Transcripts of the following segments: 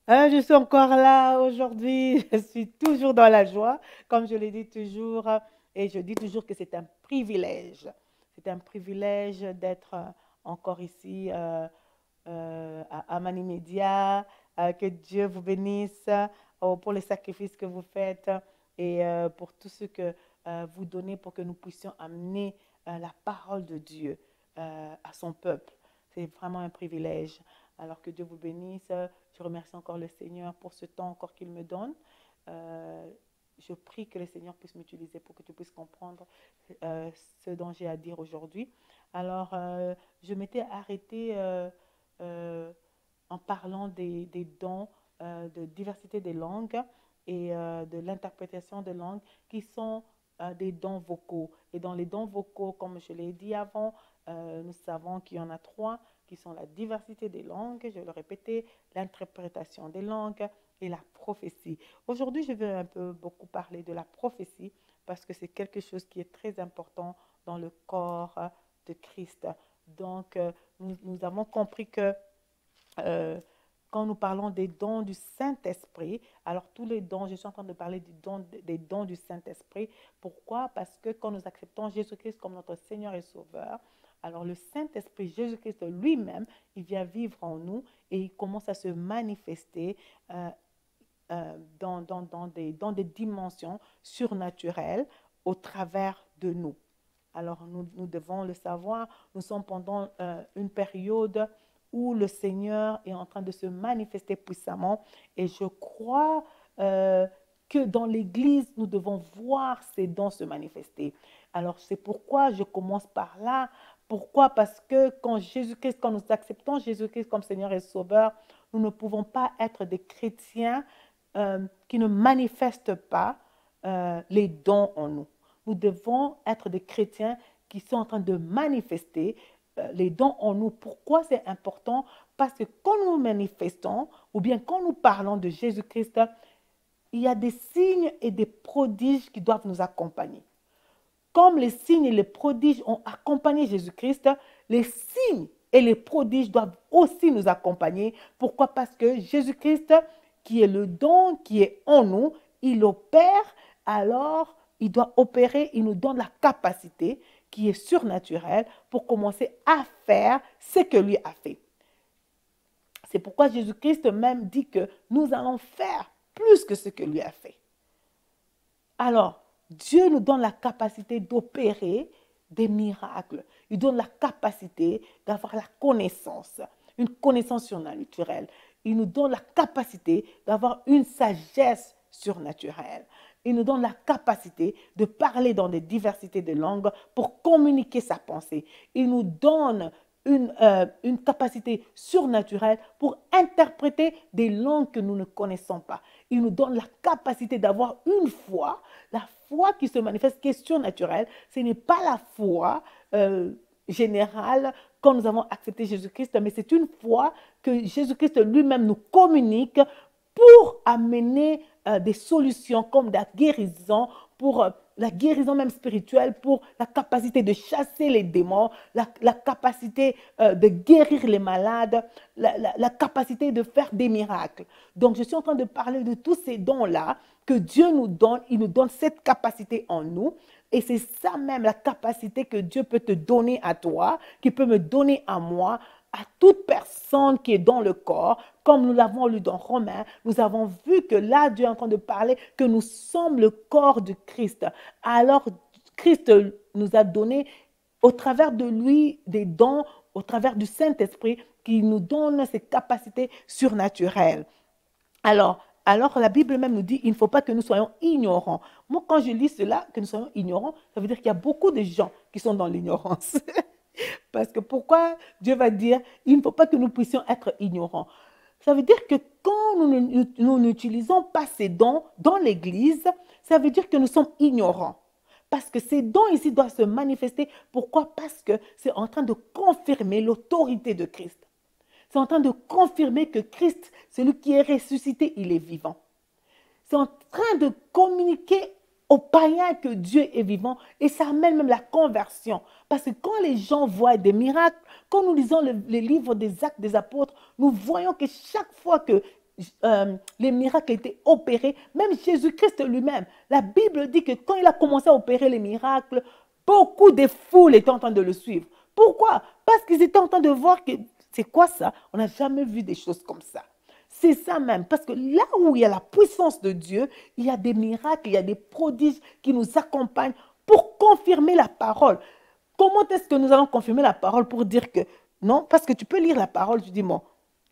Je suis encore là aujourd'hui. Je suis toujours dans la joie, comme je le dis toujours. Et je dis toujours que c'est un privilège. C'est un privilège d'être encore ici à Manimedia. Que Dieu vous bénisse pour les sacrifices que vous faites et pour tout ce que vous donnez pour que nous puissions amener la parole de Dieu à son peuple. C'est vraiment un privilège. Alors que Dieu vous bénisse. Je remercie encore le Seigneur pour ce temps encore qu'il me donne. Euh, je prie que le Seigneur puisse m'utiliser pour que tu puisses comprendre euh, ce dont j'ai à dire aujourd'hui. Alors, je m'étais arrêtée euh, en parlant des dons de diversité des langues et de l'interprétation des langues qui sont des dons vocaux. Et dans les dons vocaux, comme je l'ai dit avant, nous savons qu'il y en a trois qui sont la diversité des langues, je vais le répéter, l'interprétation des langues et la prophétie. Aujourd'hui, je vais un peu beaucoup parler de la prophétie parce que c'est quelque chose qui est très important dans le corps de Christ. Donc, nous avons compris que euh, quand nous parlons des dons du Saint-Esprit, alors tous les dons, je suis en train de parler des dons du Saint-Esprit. Pourquoi? Parce que quand nous acceptons Jésus-Christ comme notre Seigneur et Sauveur, alors le Saint-Esprit, Jésus-Christ lui-même, il vient vivre en nous et il commence à se manifester euh, dans des dimensions surnaturelles au travers de nous. Alors nous devons le savoir, nous sommes pendant une période où le Seigneur est en train de se manifester puissamment et je crois que dans l'Église, nous devons voir ces dons se manifester. Alors c'est pourquoi je commence par là. Pourquoi? Parce que quand nous acceptons Jésus-Christ comme Seigneur et Sauveur, nous ne pouvons pas être des chrétiens qui ne manifestent pas les dons en nous. Nous devons être des chrétiens qui sont en train de manifester les dons en nous. Pourquoi c'est important? Parce que quand nous manifestons, ou bien quand nous parlons de Jésus-Christ, il y a des signes et des prodiges qui doivent nous accompagner. Comme les signes et les prodiges ont accompagné Jésus-Christ, les signes et les prodiges doivent aussi nous accompagner. Pourquoi? Parce que Jésus-Christ, qui est le don qui est en nous, il opère, alors il doit opérer, il nous donne la capacité qui est surnaturelle pour commencer à faire ce que lui a fait. C'est pourquoi Jésus-Christ même dit que nous allons faire plus que ce que lui a fait. Alors, Dieu nous donne la capacité d'opérer des miracles. Il donne la capacité d'avoir la connaissance, une connaissance surnaturelle. Il nous donne la capacité d'avoir une sagesse surnaturelle. Il nous donne la capacité de parler dans des diversités de langues pour communiquer sa pensée. Il nous donne une capacité surnaturelle pour interpréter des langues que nous ne connaissons pas. Il nous donne la capacité d'avoir une foi, la foi qui se manifeste, qui est surnaturelle. Ce n'est pas la foi générale quand nous avons accepté Jésus-Christ, mais c'est une foi que Jésus-Christ lui-même nous communique pour amener des solutions comme la guérison, pour la guérison même spirituelle, pour la capacité de chasser les démons, la capacité de guérir les malades, la capacité de faire des miracles. Donc, je suis en train de parler de tous ces dons-là que Dieu nous donne. Il nous donne cette capacité en nous. Et c'est ça même la capacité que Dieu peut te donner à toi, qui peut me donner à moi, à toute personne qui est dans le corps, comme nous l'avons lu dans Romains, nous avons vu que là, Dieu est en train de parler que nous sommes le corps de Christ. Alors, Christ nous a donné, au travers de lui, des dons, au travers du Saint-Esprit, qui nous donne ces capacités surnaturelles. Alors, la Bible même nous dit, il ne faut pas que nous soyons ignorants. Moi, quand je lis cela, que nous soyons ignorants, ça veut dire qu'il y a beaucoup de gens qui sont dans l'ignorance. Parce que pourquoi Dieu va dire, il ne faut pas que nous puissions être ignorants. Ça veut dire que quand nous n'utilisons pas ces dons dans l'Église, ça veut dire que nous sommes ignorants. Parce que ces dons ici doivent se manifester. Pourquoi? Parce que c'est en train de confirmer l'autorité de Christ. C'est en train de confirmer que Christ, celui qui est ressuscité, il est vivant. C'est en train de communiquer aux païens que Dieu est vivant et ça amène même la conversion. Parce que quand les gens voient des miracles, quand nous lisons les livres des Actes des Apôtres, nous voyons que chaque fois que les miracles étaient opérés. Même Jésus-Christ lui-même, la Bible dit que quand il a commencé à opérer les miracles, beaucoup de foules étaient en train de le suivre. Pourquoi? Parce qu'ils étaient en train de voir que, c'est quoi ça? On n'a jamais vu des choses comme ça. C'est ça même, parce que là où il y a la puissance de Dieu, il y a des miracles, il y a des prodiges qui nous accompagnent pour confirmer la parole. Comment est-ce que nous allons confirmer la parole pour dire que non? Parce que tu peux lire la parole, tu dis, bon,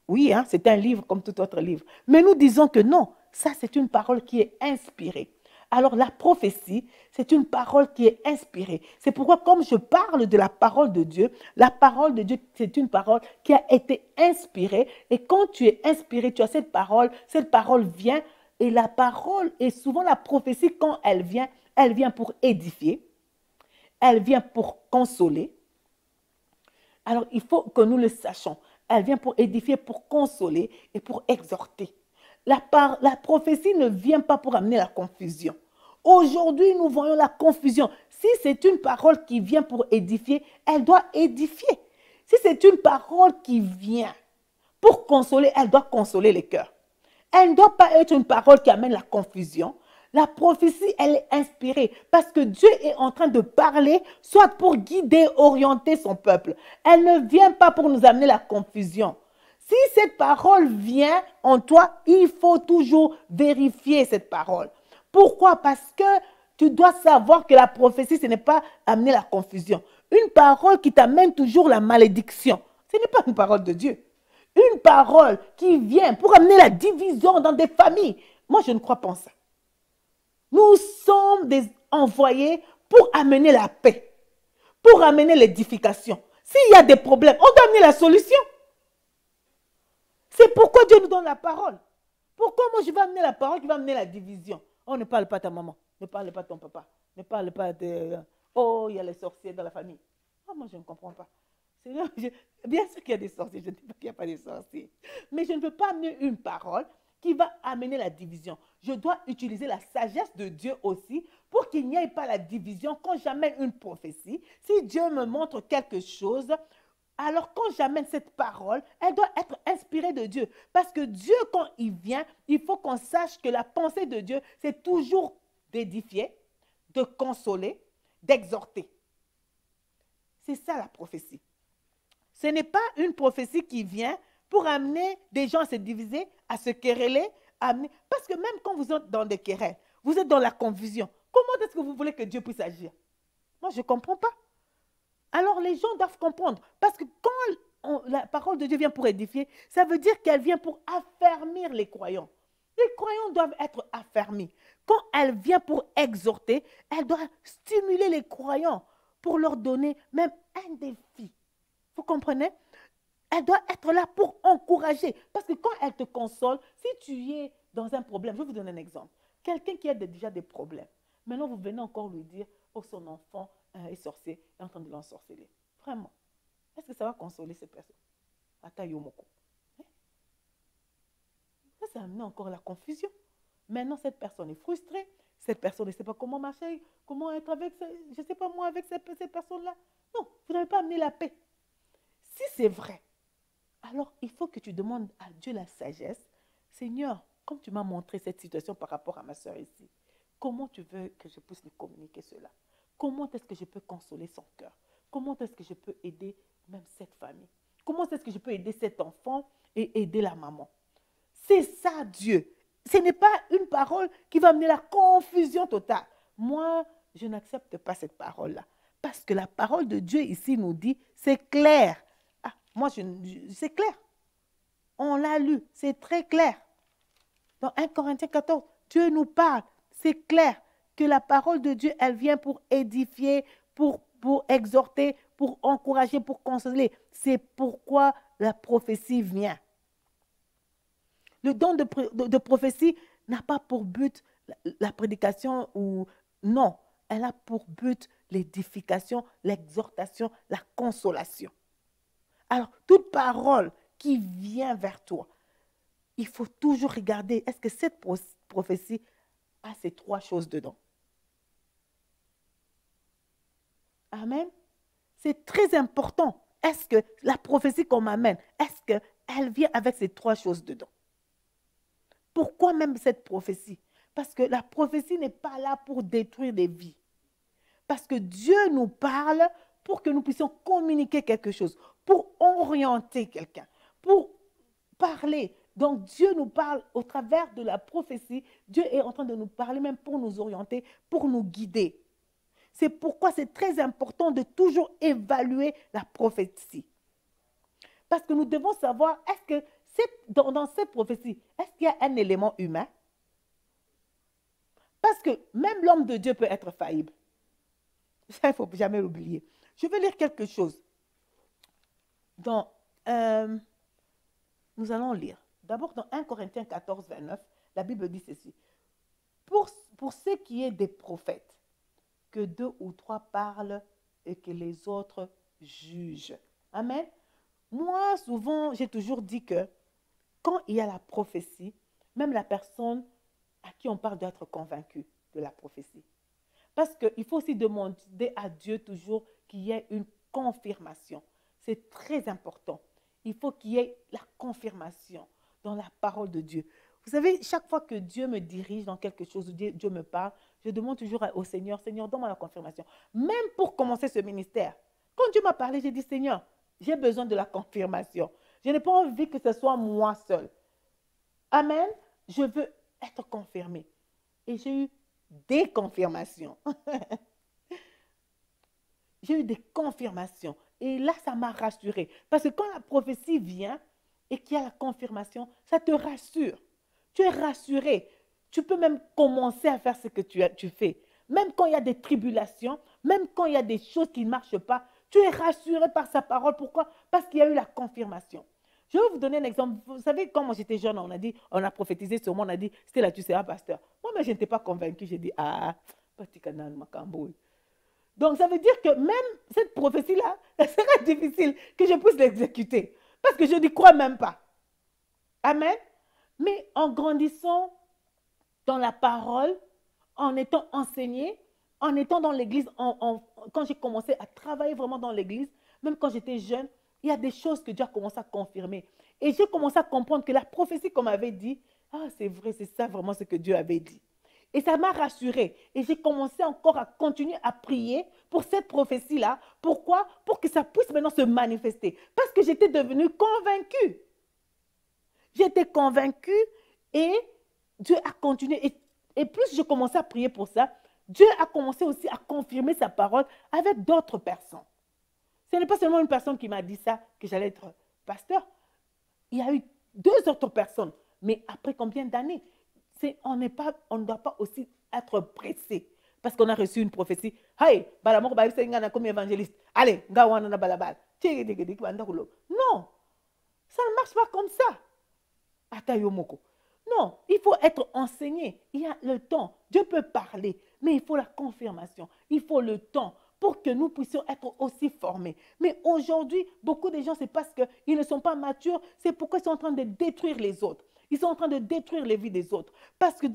oui, hein, c'est un livre comme tout autre livre. Mais nous disons que non, ça c'est une parole qui est inspirée. Alors la prophétie, c'est une parole qui est inspirée. C'est pourquoi comme je parle de la parole de Dieu, c'est une parole qui a été inspirée. Et quand tu es inspiré, tu as cette parole vient. Et la parole, et souvent la prophétie, quand elle vient pour édifier, elle vient pour consoler. Alors il faut que nous le sachions. Elle vient pour édifier, pour consoler et pour exhorter. La prophétie ne vient pas pour amener la confusion. Aujourd'hui, nous voyons la confusion. Si c'est une parole qui vient pour édifier, elle doit édifier. Si c'est une parole qui vient pour consoler, elle doit consoler les cœurs. Elle ne doit pas être une parole qui amène la confusion. La prophétie, elle est inspirée parce que Dieu est en train de parler, soit pour guider, orienter son peuple. Elle ne vient pas pour nous amener la confusion. Si cette parole vient en toi, il faut toujours vérifier cette parole. Pourquoi? Parce que tu dois savoir que la prophétie, ce n'est pas amener la confusion. Une parole qui t'amène toujours la malédiction, ce n'est pas une parole de Dieu. Une parole qui vient pour amener la division dans des familles. Moi, je ne crois pas en ça. Nous sommes des envoyés pour amener la paix, pour amener l'édification. S'il y a des problèmes, on doit amener la solution. C'est pourquoi Dieu nous donne la parole. Pourquoi moi je vais amener la parole qui va amener la division? Oh, ne parle pas à ta maman, ne parle pas à ton papa, ne parle pas de... Oh, il y a les sorciers dans la famille. Oh, moi je ne comprends pas. Bien sûr qu'il y a des sorciers, je ne dis pas qu'il n'y a pas des sorciers. Mais je ne veux pas amener une parole qui va amener la division. Je dois utiliser la sagesse de Dieu aussi pour qu'il n'y ait pas la division quand j'amène une prophétie. Si Dieu me montre quelque chose, alors quand j'amène cette parole, elle doit être inspirée de Dieu. Parce que Dieu, quand il vient, il faut qu'on sache que la pensée de Dieu, c'est toujours d'édifier, de consoler, d'exhorter. C'est ça la prophétie. Ce n'est pas une prophétie qui vient pour amener des gens à se diviser, à se quereller. Parce que même quand vous êtes dans des querelles, vous êtes dans la confusion. Comment est-ce que vous voulez que Dieu puisse agir? Moi, je ne comprends pas. Alors, les gens doivent comprendre. Parce que quand la parole de Dieu vient pour édifier, ça veut dire qu'elle vient pour affermir les croyants. Les croyants doivent être affermis. Quand elle vient pour exhorter, elle doit stimuler les croyants pour leur donner même un défi. Vous comprenez? Elle doit être là pour encourager. Parce que quand elle te console, si tu es dans un problème, je vais vous donner un exemple. Quelqu'un qui a déjà des problèmes, maintenant vous venez encore lui dire, oh son enfant est sorcier, est en train de l'ensorceler. Vraiment. Est-ce que ça va consoler cette personne? Atayomoko. Ça amène encore la confusion. Maintenant, cette personne est frustrée. Cette personne ne sait pas comment marcher, comment être avec, je ne sais pas moi, avec cette personne-là. Non, vous n'avez pas amené la paix. Si c'est vrai, alors il faut que tu demandes à Dieu la sagesse. Seigneur, comme tu m'as montré cette situation par rapport à ma soeur ici, comment tu veux que je puisse lui communiquer cela? Comment est-ce que je peux consoler son cœur? Comment est-ce que je peux aider même cette famille? Comment est-ce que je peux aider cet enfant et aider la maman? C'est ça Dieu. Ce n'est pas une parole qui va amener la confusion totale. Moi, je n'accepte pas cette parole-là. Parce que la parole de Dieu ici nous dit, c'est clair. Ah, moi, c'est clair. On l'a lu, c'est très clair. Dans 1 Corinthiens 14, Dieu nous parle. C'est clair que la parole de Dieu, elle vient pour édifier, pour exhorter, pour encourager, pour consoler. C'est pourquoi la prophétie vient. Le don de prophétie n'a pas pour but la prédication ou non. Elle a pour but l'édification, l'exhortation, la consolation. Alors, toute parole qui vient vers toi, il faut toujours regarder, est-ce que cette prophétie a ces trois choses dedans? Amen. C'est très important. Est-ce que la prophétie qu'on m'amène, est-ce qu'elle vient avec ces trois choses dedans? Pourquoi même cette prophétie? Parce que la prophétie n'est pas là pour détruire des vies. Parce que Dieu nous parle pour que nous puissions communiquer quelque chose, pour orienter quelqu'un, pour parler. Donc Dieu nous parle au travers de la prophétie. Dieu est en train de nous parler même pour nous orienter, pour nous guider. C'est pourquoi c'est très important de toujours évaluer la prophétie. Parce que nous devons savoir, est-ce que dans cette prophétie, est-ce qu'il y a un élément humain? Parce que même l'homme de Dieu peut être faillible. Ça, il ne faut jamais l'oublier. Je vais lire quelque chose. Nous allons lire. D'abord, dans 1 Corinthiens 14, 29, la Bible dit ceci. Pour ce qui est des prophètes, que 2 ou 3 parlent et que les autres jugent. Amen. Moi, souvent, j'ai toujours dit que quand il y a la prophétie, même la personne à qui on parle doit être convaincue de la prophétie. Parce qu'il faut aussi demander à Dieu toujours qu'il y ait une confirmation. C'est très important. Il faut qu'il y ait la confirmation dans la parole de Dieu. Vous savez, chaque fois que Dieu me dirige dans quelque chose, Dieu me parle, je demande toujours au Seigneur, Seigneur, donne-moi la confirmation. Même pour commencer ce ministère, quand Dieu m'a parlé, j'ai dit, Seigneur, j'ai besoin de la confirmation. Je n'ai pas envie que ce soit moi seul. Amen. Je veux être confirmé. Et j'ai eu des confirmations. J'ai eu des confirmations. Et là, ça m'a rassurée. Parce que quand la prophétie vient et qu'il y a la confirmation, ça te rassure. Tu es rassuré. Tu peux même commencer à faire ce que tu fais. Même quand il y a des tribulations, même quand il y a des choses qui ne marchent pas, tu es rassuré par sa parole. Pourquoi? Parce qu'il y a eu la confirmation. Je vais vous donner un exemple. Vous savez, quand moi j'étais jeune, on a prophétisé sur moi, on a dit, c'était là, tu seras pasteur. Moi, mais je n'étais pas convaincue. J'ai dit, petit canal, Makambo. Donc, ça veut dire que même cette prophétie-là, ça sera difficile que je puisse l'exécuter. Parce que je n'y crois même pas. Amen. Mais en grandissant dans la parole, en étant enseigné, en étant dans l'église, quand j'ai commencé à travailler vraiment dans l'église, même quand j'étais jeune, il y a des choses que Dieu a commencé à confirmer. Et j'ai commencé à comprendre que la prophétie qu'on m'avait dit, c'est vrai, c'est ça vraiment ce que Dieu avait dit. Et ça m'a rassurée. Et j'ai commencé encore à continuer à prier pour cette prophétie-là. Pourquoi? Pour que ça puisse maintenant se manifester. Parce que j'étais devenue convaincue. J'étais convaincue et Dieu a continué. Et plus je commençais à prier pour ça, Dieu a commencé aussi à confirmer sa parole avec d'autres personnes. Ce n'est pas seulement une personne qui m'a dit ça, que j'allais être pasteur. Il y a eu 2 autres personnes. Mais après combien d'années? On ne doit pas aussi être pressé. Parce qu'on a reçu une prophétie. Hey, comme évangéliste. Allez, balabal. Non, ça ne marche pas comme ça. Atayomoko. Non, il faut être enseigné. Il y a le temps. Dieu peut parler, mais il faut la confirmation. Il faut le temps pour que nous puissions être aussi formés. Mais aujourd'hui, beaucoup de gens, c'est parce qu'ils ne sont pas matures, c'est pourquoi ils sont en train de détruire les autres. Ils sont en train de détruire les vies des autres. Parce que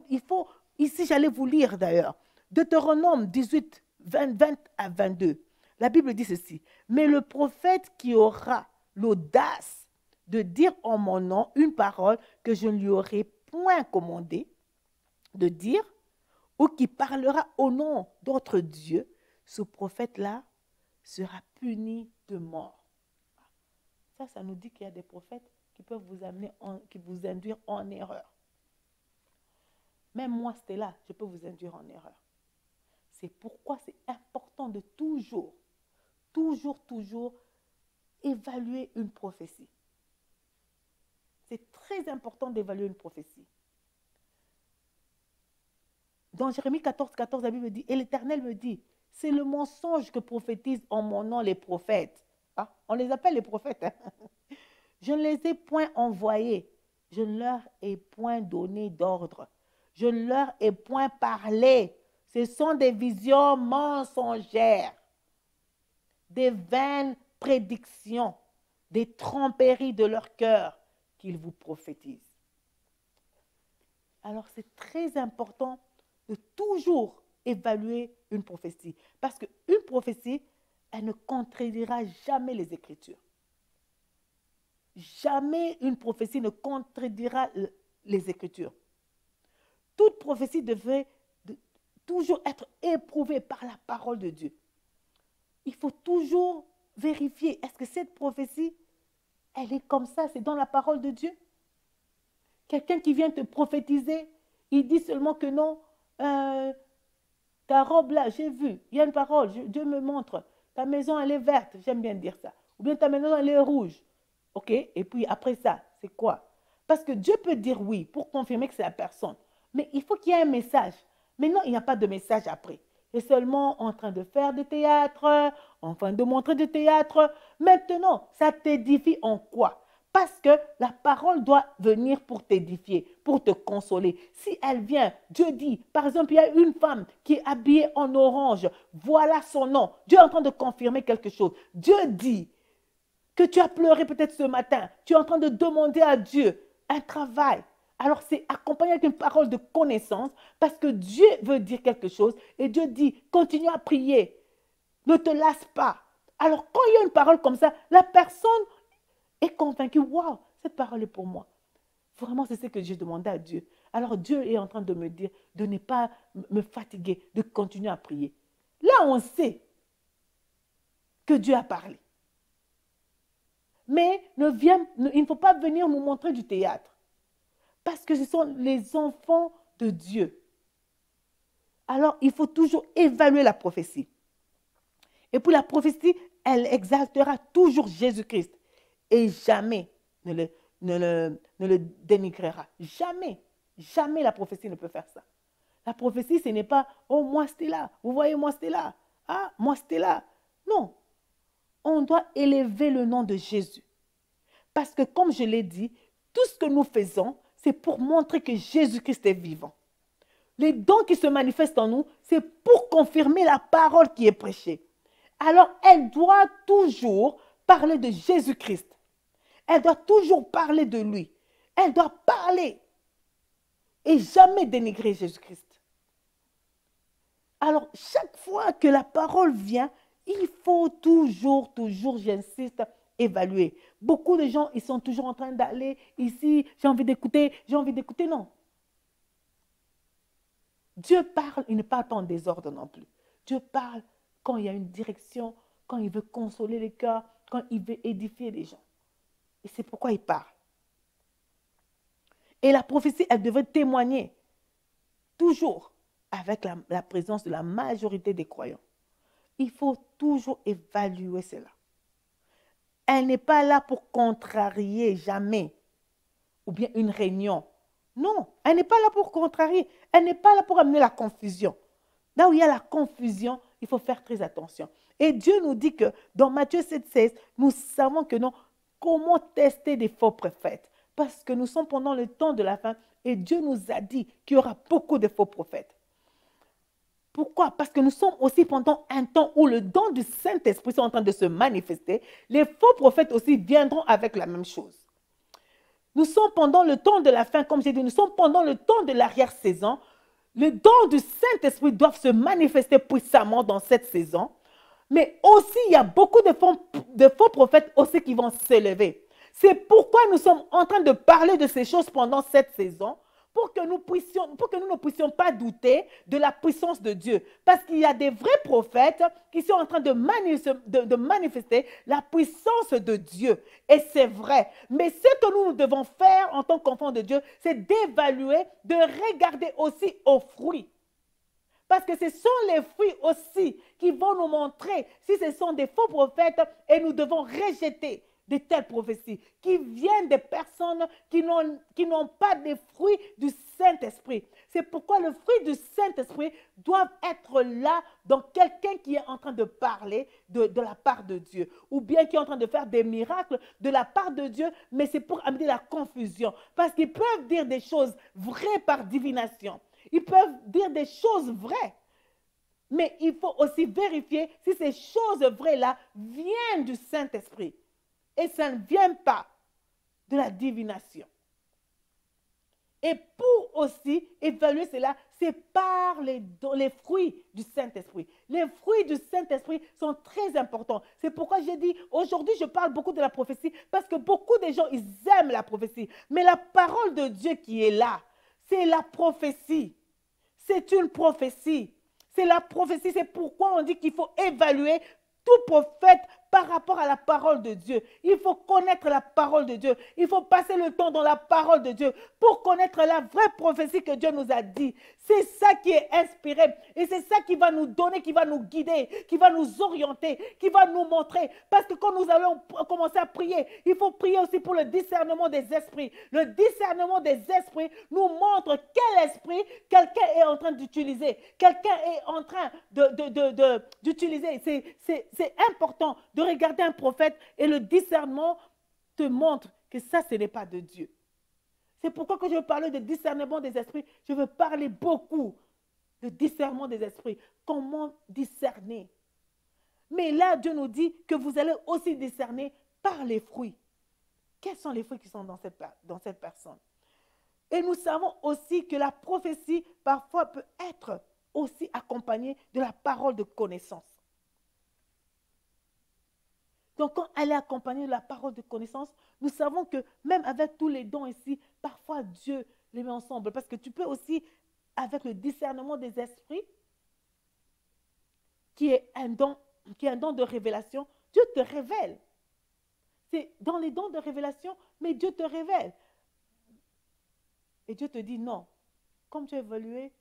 il faut, ici j'allais vous lire d'ailleurs, Deutéronome 18, 20 à 22. La Bible dit ceci, mais le prophète qui aura l'audace de dire en mon nom une parole que je ne lui aurai point commandé de dire, ou qui parlera au nom d'autres dieux, ce prophète-là sera puni de mort. Ça nous dit qu'il y a des prophètes qui peuvent qui vous induire en erreur. Même moi, Stella, je peux vous induire en erreur. C'est pourquoi c'est important de toujours évaluer une prophétie. C'est très important d'évaluer une prophétie. Dans Jérémie 14, 14, la Bible dit, et l'Éternel me dit, c'est le mensonge que prophétisent en mon nom les prophètes. On les appelle les prophètes. Je ne les ai point envoyés. Je ne leur ai point donné d'ordre. Je ne leur ai point parlé. Ce sont des visions mensongères, des vaines prédictions, des tromperies de leur cœur qu'ils vous prophétisent. Alors, c'est très important de toujours évaluer une prophétie. Parce qu'une prophétie, elle ne contredira jamais les Écritures. Jamais une prophétie ne contredira les Écritures. Toute prophétie devrait toujours être éprouvée par la parole de Dieu. Il faut toujours vérifier, est-ce que cette prophétie, elle est comme ça, c'est dans la parole de Dieu? Quelqu'un qui vient te prophétiser, il dit seulement que non, ta robe là, j'ai vu, il y a une parole, Dieu me montre, ta maison elle est verte, j'aime bien dire ça, ou bien ta maison elle est rouge, ok? Et puis après ça, c'est quoi? Parce que Dieu peut dire oui pour confirmer que c'est la personne, mais il faut qu'il y ait un message. Maintenant, il n'y a pas de message après. Il est seulement en train de faire du théâtre, en train de montrer du théâtre. Maintenant, ça t'édifie en quoi? Parce que la parole doit venir pour t'édifier, pour te consoler. Si elle vient, Dieu dit, par exemple, il y a une femme qui est habillée en orange, voilà son nom. Dieu est en train de confirmer quelque chose. Dieu dit que tu as pleuré peut-être ce matin. Tu es en train de demander à Dieu un travail. Alors c'est accompagné avec une parole de connaissance parce que Dieu veut dire quelque chose et Dieu dit, continue à prier, ne te lasse pas. Alors quand il y a une parole comme ça, la personne est convaincue, waouh, cette parole est pour moi. Vraiment, c'est ce que j'ai demandé à Dieu. Alors Dieu est en train de me dire de ne pas me fatiguer, de continuer à prier. Là, on sait que Dieu a parlé. Mais il ne faut pas venir nous montrer du théâtre. Parce que ce sont les enfants de Dieu. Alors, il faut toujours évaluer la prophétie. Et pour la prophétie, elle exaltera toujours Jésus-Christ. Et jamais ne le dénigrera. Jamais. Jamais la prophétie ne peut faire ça. La prophétie, ce n'est pas, oh, moi c'était là. Vous voyez, moi c'était là. Ah, moi c'était là. Non. On doit élever le nom de Jésus. Parce que comme je l'ai dit, tout ce que nous faisons, c'est pour montrer que Jésus-Christ est vivant. Les dons qui se manifestent en nous, c'est pour confirmer la parole qui est prêchée. Alors, elle doit toujours parler de Jésus-Christ. Elle doit toujours parler de lui. Elle doit parler et jamais dénigrer Jésus-Christ. Alors, chaque fois que la parole vient, il faut toujours, j'insiste, évaluer. Beaucoup de gens, ils sont toujours en train d'aller ici, j'ai envie d'écouter, non. Dieu parle, il ne parle pas en désordre non plus. Dieu parle quand il y a une direction, quand il veut consoler les cœurs, quand il veut édifier les gens. Et c'est pourquoi il parle. Et la prophétie, elle devrait témoigner toujours avec la présence de la majorité des croyants. Il faut toujours évaluer cela. Elle n'est pas là pour contrarier, jamais. Ou bien une réunion. Non, elle n'est pas là pour contrarier. Elle n'est pas là pour amener la confusion. Là où il y a la confusion, il faut faire très attention. Et Dieu nous dit que dans Matthieu 7,16, nous savons que non, comment tester des faux prophètes. Parce que nous sommes pendant le temps de la fin et Dieu nous a dit qu'il y aura beaucoup de faux prophètes. Pourquoi? Parce que nous sommes aussi pendant un temps où le don du Saint-Esprit est en train de se manifester. Les faux prophètes aussi viendront avec la même chose. Nous sommes pendant le temps de la fin, comme j'ai dit, nous sommes pendant le temps de l'arrière-saison. Les dons du Saint-Esprit doivent se manifester puissamment dans cette saison. Mais aussi, il y a beaucoup de faux prophètes aussi qui vont s'élever. C'est pourquoi nous sommes en train de parler de ces choses pendant cette saison, pour que nous ne puissions pas douter de la puissance de Dieu. Parce qu'il y a des vrais prophètes qui sont en train de manifester la puissance de Dieu. Et c'est vrai. Mais ce que nous devons faire en tant qu'enfants de Dieu, c'est d'évaluer, de regarder aussi aux fruits. Parce que ce sont les fruits aussi qui vont nous montrer si ce sont des faux prophètes et nous devons rejeter de telles prophéties qui viennent des personnes qui n'ont pas des fruits du Saint-Esprit. C'est pourquoi le fruit du Saint-Esprit doit être là dans quelqu'un qui est en train de parler de la part de Dieu ou bien qui est en train de faire des miracles de la part de Dieu, mais c'est pour amener la confusion. Parce qu'ils peuvent dire des choses vraies par divination. Ils peuvent dire des choses vraies. Mais il faut aussi vérifier si ces choses vraies-là viennent du Saint-Esprit. Et ça ne vient pas de la divination. Et pour aussi évaluer cela, c'est par les fruits du Saint-Esprit. Les fruits du Saint-Esprit sont très importants. C'est pourquoi j'ai dit, aujourd'hui, je parle beaucoup de la prophétie, parce que beaucoup de gens, ils aiment la prophétie. Mais la parole de Dieu qui est là, c'est la prophétie. C'est une prophétie. C'est la prophétie. C'est pourquoi on dit qu'il faut évaluer tout prophète par rapport à la parole de Dieu. Il faut connaître la parole de Dieu. Il faut passer le temps dans la parole de Dieu pour connaître la vraie prophétie que Dieu nous a dit. C'est ça qui est inspiré et c'est ça qui va nous donner, qui va nous guider, qui va nous orienter, qui va nous montrer. Parce que quand nous allons commencer à prier, il faut prier aussi pour le discernement des esprits. Le discernement des esprits nous montre quel esprit quelqu'un est en train d'utiliser. Quelqu'un est en train d'utiliser. C'est important de regarder un prophète et le discernement te montre que ça, ce n'est pas de Dieu. C'est pourquoi quand je veux parler de discernement des esprits, je veux parler beaucoup de discernement des esprits. Comment discerner? Mais là, Dieu nous dit que vous allez aussi discerner par les fruits. Quels sont les fruits qui sont dans cette personne? Et nous savons aussi que la prophétie, parfois, peut être aussi accompagnée de la parole de connaissance. Donc, quand elle est accompagnée de la parole de connaissance, nous savons que même avec tous les dons ici, parfois Dieu les met ensemble. Parce que tu peux aussi, avec le discernement des esprits, qui est un don de révélation, Dieu te révèle. C'est dans les dons de révélation, mais Dieu te révèle. Et Dieu te dit non. Comme tu as évalué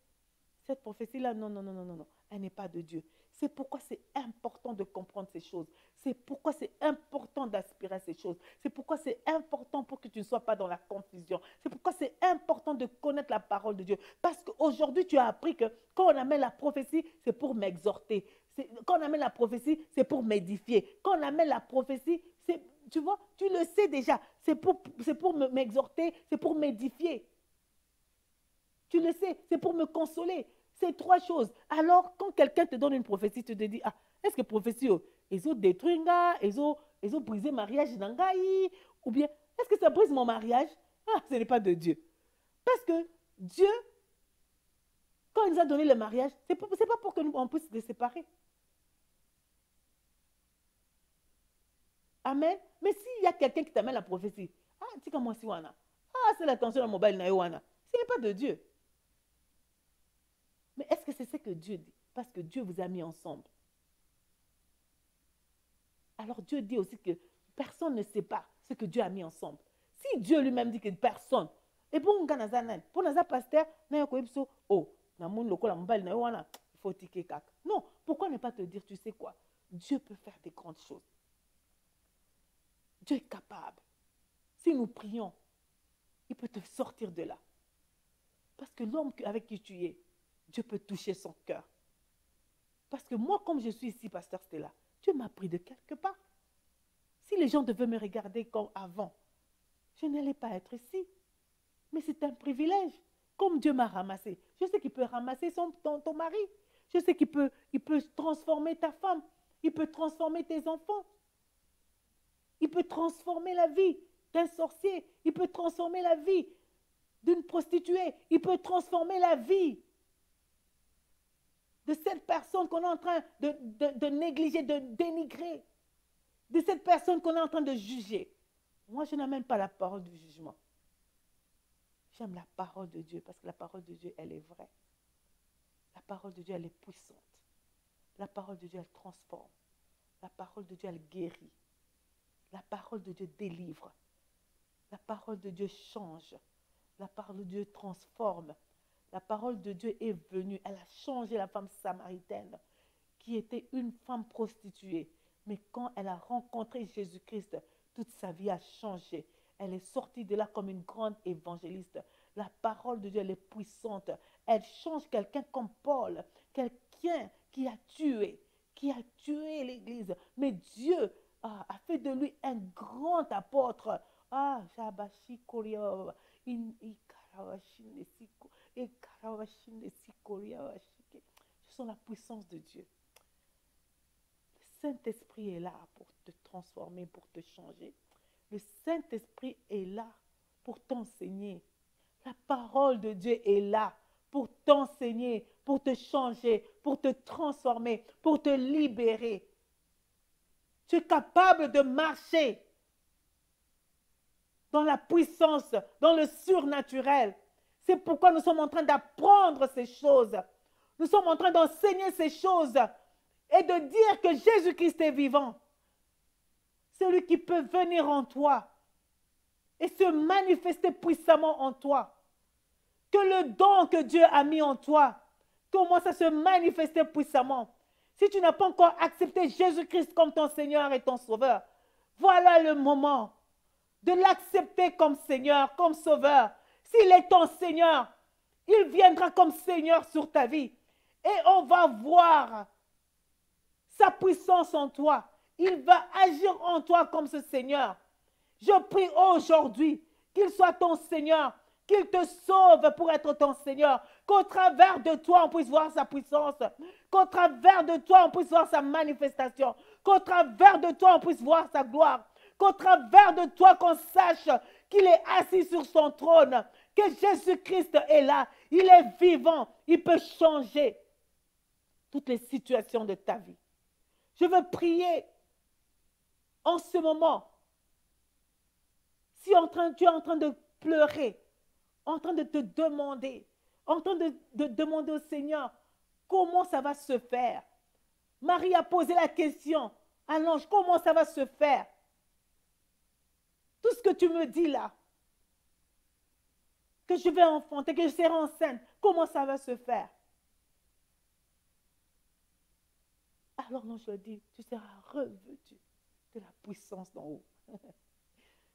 cette prophétie-là, non, elle n'est pas de Dieu. C'est pourquoi c'est important de comprendre ces choses. C'est pourquoi c'est important d'aspirer à ces choses. C'est pourquoi c'est important pour que tu ne sois pas dans la confusion. C'est pourquoi c'est important de connaître la parole de Dieu. Parce qu'aujourd'hui, tu as appris que quand on amène la prophétie, c'est pour m'exhorter. Quand on amène la prophétie, c'est pour m'édifier. Quand on amène la prophétie, tu vois, tu le sais déjà. C'est pour m'exhorter, c'est pour m'édifier. Tu le sais, c'est pour me consoler. C'est trois choses. Alors, quand quelqu'un te donne une prophétie, tu te dis, ah, est-ce que prophétie, ils ont détruit, ils ont brisé le mariage d'Angaï, ou bien, est-ce que ça brise mon mariage? Ah, ce n'est pas de Dieu. Parce que Dieu, quand il nous a donné le mariage, ce n'est pas pour que nous on puisse se séparer. Amen. Mais s'il y a quelqu'un qui t'amène la prophétie, ah, tu comment si wana. Ah, c'est l'attention à mobile na wana. Ce n'est pas de Dieu. Mais est-ce que c'est ce que Dieu dit? Parce que Dieu vous a mis ensemble. Alors Dieu dit aussi que personne ne sait pas ce que Dieu a mis ensemble. Si Dieu lui-même dit que personne, et pour un pasteur, oh, il faut tiquer cac. Non, pourquoi ne pas te dire, tu sais quoi? Dieu peut faire des grandes choses. Dieu est capable. Si nous prions, il peut te sortir de là. Parce que l'homme avec qui tu es, Dieu peut toucher son cœur. Parce que moi, comme je suis ici, pasteur Stella, Dieu m'a pris de quelque part. Si les gens devaient me regarder comme avant, je n'allais pas être ici. Mais c'est un privilège. Comme Dieu m'a ramassé, je sais qu'il peut ramasser ton mari. Je sais qu'il peut transformer ta femme. Il peut transformer tes enfants. Il peut transformer la vie d'un sorcier. Il peut transformer la vie d'une prostituée. Il peut transformer la vie de cette personne qu'on est en train de négliger, de dénigrer, de cette personne qu'on est en train de juger. Moi, je n'amène pas la parole du jugement. J'aime la parole de Dieu parce que la parole de Dieu, elle est vraie. La parole de Dieu, elle est puissante. La parole de Dieu, elle transforme. La parole de Dieu, elle guérit. La parole de Dieu délivre. La parole de Dieu change. La parole de Dieu transforme. La parole de Dieu est venue. Elle a changé la femme samaritaine qui était une femme prostituée. Mais quand elle a rencontré Jésus-Christ, toute sa vie a changé. Elle est sortie de là comme une grande évangéliste. La parole de Dieu, elle est puissante. Elle change quelqu'un comme Paul, quelqu'un qui a tué l'Église. Mais Dieu a fait de lui un grand apôtre. Ah, Jabashi Korea, je sens la puissance de Dieu. Le Saint-Esprit est là pour te transformer, pour te changer. Le Saint-Esprit est là pour t'enseigner. La parole de Dieu est là pour t'enseigner, pour te changer, pour te transformer, pour te libérer. Tu es capable de marcher dans la puissance, dans le surnaturel. C'est pourquoi nous sommes en train d'apprendre ces choses. Nous sommes en train d'enseigner ces choses et de dire que Jésus-Christ est vivant. Celui qui peut venir en toi et se manifester puissamment en toi. Que le don que Dieu a mis en toi commence à se manifester puissamment. Si tu n'as pas encore accepté Jésus-Christ comme ton Seigneur et ton Sauveur, voilà le moment de l'accepter comme Seigneur, comme Sauveur. S'il est ton Seigneur, il viendra comme Seigneur sur ta vie. Et on va voir sa puissance en toi. Il va agir en toi comme ce Seigneur. Je prie aujourd'hui qu'il soit ton Seigneur, qu'il te sauve pour être ton Seigneur, qu'au travers de toi, on puisse voir sa puissance, qu'au travers de toi, on puisse voir sa manifestation, qu'au travers de toi, on puisse voir sa gloire, qu'au travers de toi, qu'on sache qu'il est assis sur son trône, que Jésus-Christ est là, il est vivant, il peut changer toutes les situations de ta vie. Je veux prier en ce moment. Si tu es en train de pleurer, en train de te demander, en train de demander au Seigneur comment ça va se faire. Marie a posé la question à l'ange, comment ça va se faire? Tout ce que tu me dis là, que je vais enfanter, que je serai enceinte, comment ça va se faire? Alors l'ange lui dit, tu seras revêtu de la puissance d'en haut.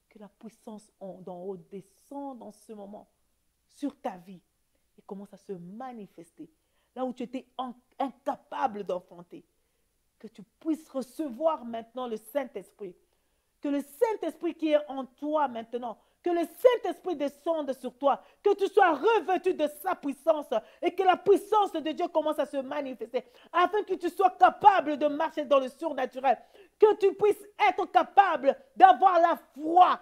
Que la puissance d'en haut descende en ce moment sur ta vie et commence à se manifester. Là où tu étais incapable d'enfanter, que tu puisses recevoir maintenant le Saint-Esprit. Que le Saint-Esprit qui est en toi maintenant, que le Saint-Esprit descende sur toi, que tu sois revêtu de sa puissance et que la puissance de Dieu commence à se manifester, afin que tu sois capable de marcher dans le surnaturel, que tu puisses être capable d'avoir la foi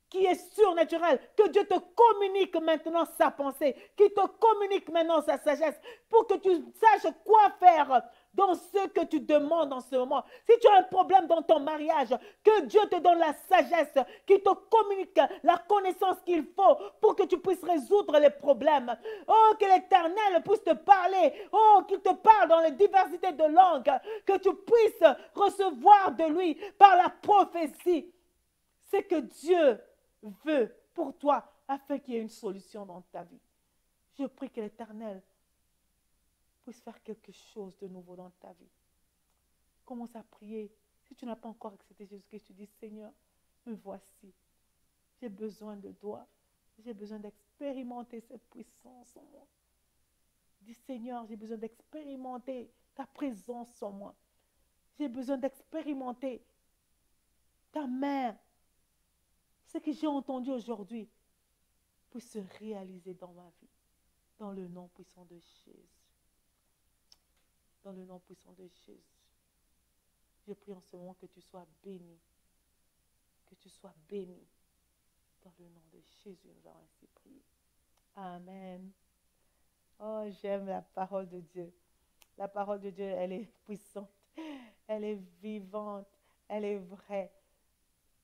qui est surnaturelle, que Dieu te communique maintenant sa pensée, qu'il te communique maintenant sa sagesse, pour que tu saches quoi faire dans ce que tu demandes en ce moment. Si tu as un problème dans ton mariage, que Dieu te donne la sagesse, qu'il te communique la connaissance qu'il faut pour que tu puisses résoudre les problèmes. Oh, que l'Éternel puisse te parler. Oh, qu'il te parle dans les diversités de langues, que tu puisses recevoir de lui par la prophétie. C'est que Dieu veut pour toi afin qu'il y ait une solution dans ta vie. Je prie que l'Éternel puisse faire quelque chose de nouveau dans ta vie. Commence à prier. Si tu n'as pas encore accepté Jésus-Christ, tu dis, Seigneur, me voici. J'ai besoin de toi. J'ai besoin d'expérimenter cette puissance en moi. Dis, Seigneur, j'ai besoin d'expérimenter ta présence en moi. J'ai besoin d'expérimenter ta main. Ce que j'ai entendu aujourd'hui puisse se réaliser dans ma vie. Dans le nom puissant de Jésus. Dans le nom puissant de Jésus. Je prie en ce moment que tu sois béni. Que tu sois béni. Dans le nom de Jésus, nous avons ainsi prié. Amen. Oh, j'aime la parole de Dieu. La parole de Dieu, elle est puissante. Elle est vivante. Elle est vraie.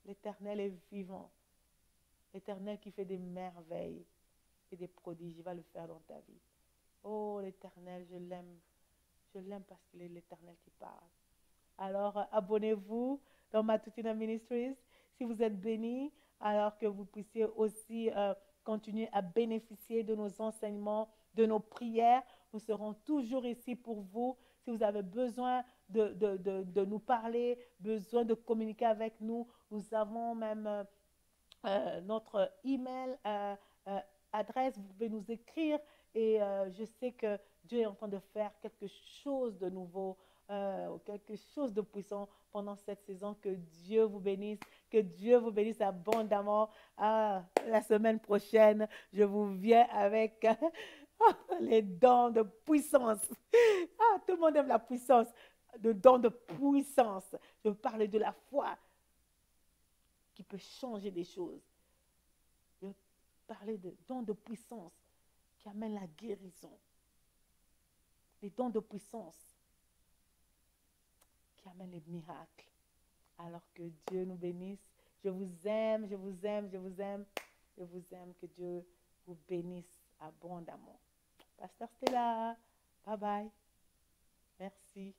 L'Éternel est vivant. L'Éternel qui fait des merveilles et des prodiges, il va le faire dans ta vie. Oh, l'Éternel, je l'aime. Je l'aime parce qu'il est l'Éternel qui parle. Alors, abonnez-vous dans Matutina Ministries. Si vous êtes bénis, alors que vous puissiez aussi continuer à bénéficier de nos enseignements, de nos prières. Nous serons toujours ici pour vous. Si vous avez besoin de nous parler, besoin de communiquer avec nous, nous avons même notre email adresse. Vous pouvez nous écrire et je sais que Dieu est en train de faire quelque chose de nouveau, quelque chose de puissant pendant cette saison. Que Dieu vous bénisse, que Dieu vous bénisse abondamment. La semaine prochaine, je vous viens avec les dons de puissance. Tout le monde aime la puissance, le don de puissance. Je veux parler de la foi qui peut changer des choses. Je veux parler de dons de puissance qui amène la guérison, les dons de puissance, qui amènent les miracles. Alors que Dieu nous bénisse. Je vous aime, je vous aime, je vous aime, je vous aime. Que Dieu vous bénisse abondamment. Pasteur Stella, bye bye. Merci.